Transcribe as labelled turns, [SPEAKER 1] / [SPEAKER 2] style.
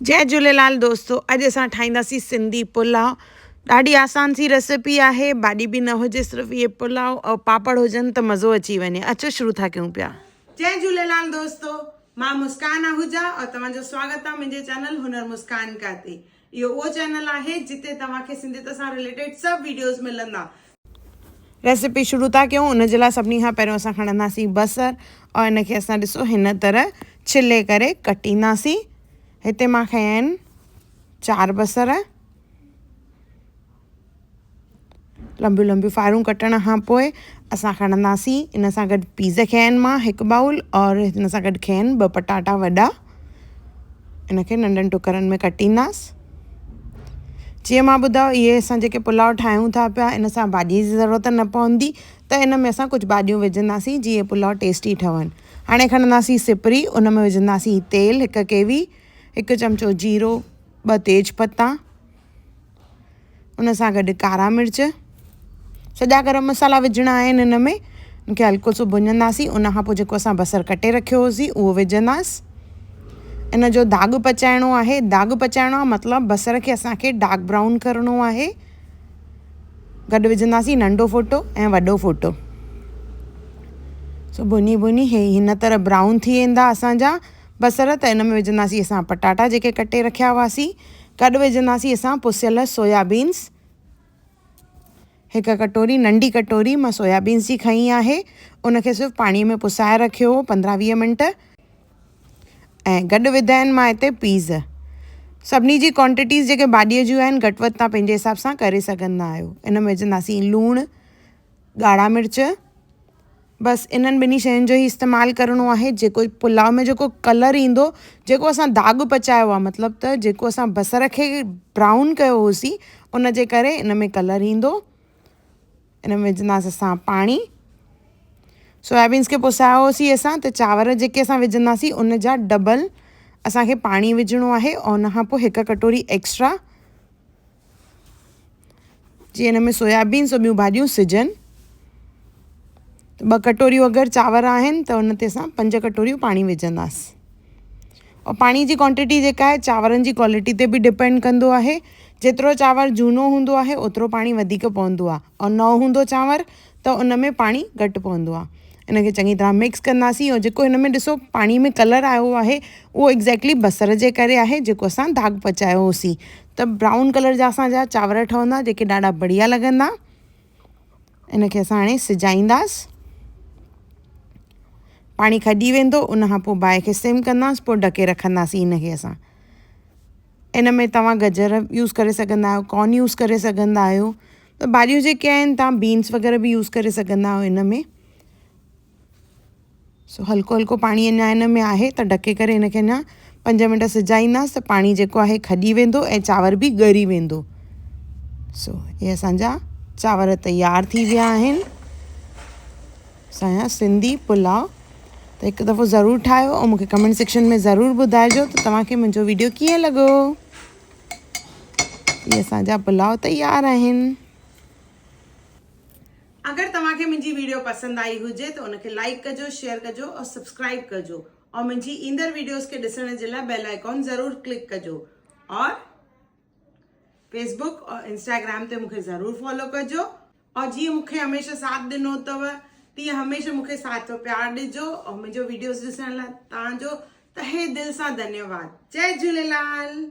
[SPEAKER 1] जय झूलेलाल दोस्तों, अॼु असां ठाहींदासीं सिंधी पुलाव। ॾाढी आसान सी रेसिपी आहे। भाॼी बि न हुजे, सिर्फ़ु इहे पुलाव और पापड़ हुजनि त मज़ो अची वञे। अचो शुरू था कयूं पिया। जय झूलेलाल दोस्तों, मां मुस्कान आहूजा और तव्हांजो स्वागत आहे मुंहिंजे चैनल हुनर मुस्कान का ते। इहो उहो चैनल आहे जिते तव्हांखे सिंधियत सां रिलेटेड सभु वीडियोस मिलंदा। रेसिपी शुरू था कयूं। उन जे लाइ सभिनी खां पहिरियों असां खणंदासीं बसर और इनखे असां ॾिसो हिन तरह छिले करे कटींदासीं। हिते मां खया आहिनि 4 बसर। लंबियूं लंबियूं फारूं कटण खां पोइ असां खणंदासीं इन सां गॾु पीज़ खया आहिनि मां 1 बाउल और हिन सां गॾु खया आहिनि 2 पटाटा वॾा। इनखे नंढनि टुकरनि में कटींदासीं। जीअं मां ॿुधायो, इहे असां जेके पुलाव ठाहियूं था पिया, इन सां भाॼी जी ज़रूरत न पवंदी, त इन में असां कुझु भाॼियूं विझंदासीं जीअं पुलाव टेस्टी ठहनि। हाणे खणंदासीं सिपरी, उन में विझंदासीं तेल 1 केवी, 1 चमचो जीरो, 2 तेज पत्ता, उन सां गॾु कारा मिर्च, सॼा गरम मसाला विझणा आहिनि इन में। उनखे हल्को सो भुञंदासीं। उन खां पोइ जेको असां बसर कटे रखियो होसीं उहो विझंदासीं। इन जो दाग पचाइणो आहे। दाग पचाइणो आहे मतिलबु बसर खे असांखे डार्क ब्राउन करिणो आहे। गॾु विझंदासीं नंढो फोटो ऐं वॾो फोटो। सो भुनी भुनी हिन तरह ब्राउन थी वेंदा असांजा बसर, त इन में विझंदासीं असां पटाटा जेके कटे रखिया हुआसीं। गॾु विझंदासीं असां पुसियल सोयाबीन्स। 1 कटोरी, नंढी कटोरी मां सोयाबीन्स जी खई आहे। उनखे सिर्फ़ु पाणीअ में पुसाए रखियो 15-20 मिंट। ऐं गॾु विधा आहिनि मां हिते पीज़। सभिनी जी क्वांटिटीज़ जेके भाॼीअ जूं आहिनि घटि वधि तव्हां पंहिंजे हिसाब सां करे सघंदा आहियो। इन में विझंदासीं लूणु, ॻाढ़ा मिर्च। बसि इन्हनि ॿिनी शयुनि जो ई इस्तेमालु करिणो आहे। जेको पुलाव में जेको कलर ईंदो, जेको असां दाग पचायो आहे, मतिलबु त जेको असां बसर खे ब्राउन कयो होसीं, उन जे करे इन में कलर ईंदो। इन में विझंदासीं असां पाणी। सोयाबीन्स खे पुसायो होसीं असां, त चांवर जेके असां विझंदासीं उन जा डबल असांखे पाणी विझणो आहे। और उन खां पोइ 1 कटोरी एक्स्ट्रा, जीअं इन में सोयाबीन्स और ॿियूं भाॼियूं सिजनि। 2 कटोरियूं अगरि चांवर आहिनि त उन ते असां 5 कटोरियूं पाणी विझंदासीं। और पाणी जी क्वांटिटी जेका आहे चांवरनि जी क्वालिटी ते बि डिपेंड कंदो आहे। जेतिरो चांवर झूनो हूंदो आहे ओतिरो पाणी वधीक पवंदो आहे, और न हूंदो चांवर त उन में पाणी घटि पवंदो आहे। इनखे चङी तरह मिक्स कंदासीं। और जेको हिन में ॾिसो पाणी में कलर आयो आहे उहो एक्ज़ैक्टली बसर जे करे आहे, जेको असां दाग पचायो होसीं। त ब्राउन कलर जा असांजा चांवर ठहंदा, जेके ॾाढा बढ़िया लॻंदा। इनखे असां हाणे सिजाईंदासीं। पाणी खॼी वेंदो, उन खां पोइ बाहि खे सिम कंदासीं, पोइ ढके रखंदासीं इनखे असां। इन में तव्हां गजर यूज़ करे सघंदा आहियो, कॉर्न यूज़ करे सघंदा आहियो। त भाॼियूं जेके आहिनि तव्हां बीन्स वग़ैरह बि यूज़ करे सघंदा आहियो इन में। सो हल्को हल्को पाणी अञा इन में आहे, त ढके करे इनखे अञा 5 मिंट सिजाईंदासीं। त पाणी जेको आहे खॼी वेंदो ऐं चांवर बि ॻरी वेंदो। सो इहे असांजा चांवर तयार थी विया आहिनि, असांजा सिंधी पुलाव। त हिकु दफ़ो ज़रूरु ठाहियो ऐं मूंखे कमेंट सेक्शन में ज़रूरु ॿुधाइजो त तव्हांखे मुंहिंजो वीडियो कीअं लॻो। इहे असांजा पुलाव तयार आहिनि। अगरि तव्हांखे मुंहिंजी वीडियो पसंदि आई हुजे त उनखे लाइक कजो, शेयर कजो और सब्सक्राइब कजो। और मुंहिंजी ईंदड़ वीडियोस खे ॾिसण जे लाइ बेल आइकॉन ज़रूरु क्लिक कजो। और फेसबुक और इंस्टाग्राम ते मूंखे ज़रूरु फॉलो कजो। और जीअं मूंखे हमेशह साथ ॾिनो अथव, तीअं हमेशह मूंखे साथ और प्यार ॾिजो। और मुंहिंजो वीडियोस ॾिसण लाइ तव्हांजो तहे दिलि सां धन्यवाद। जय झूलेलाल।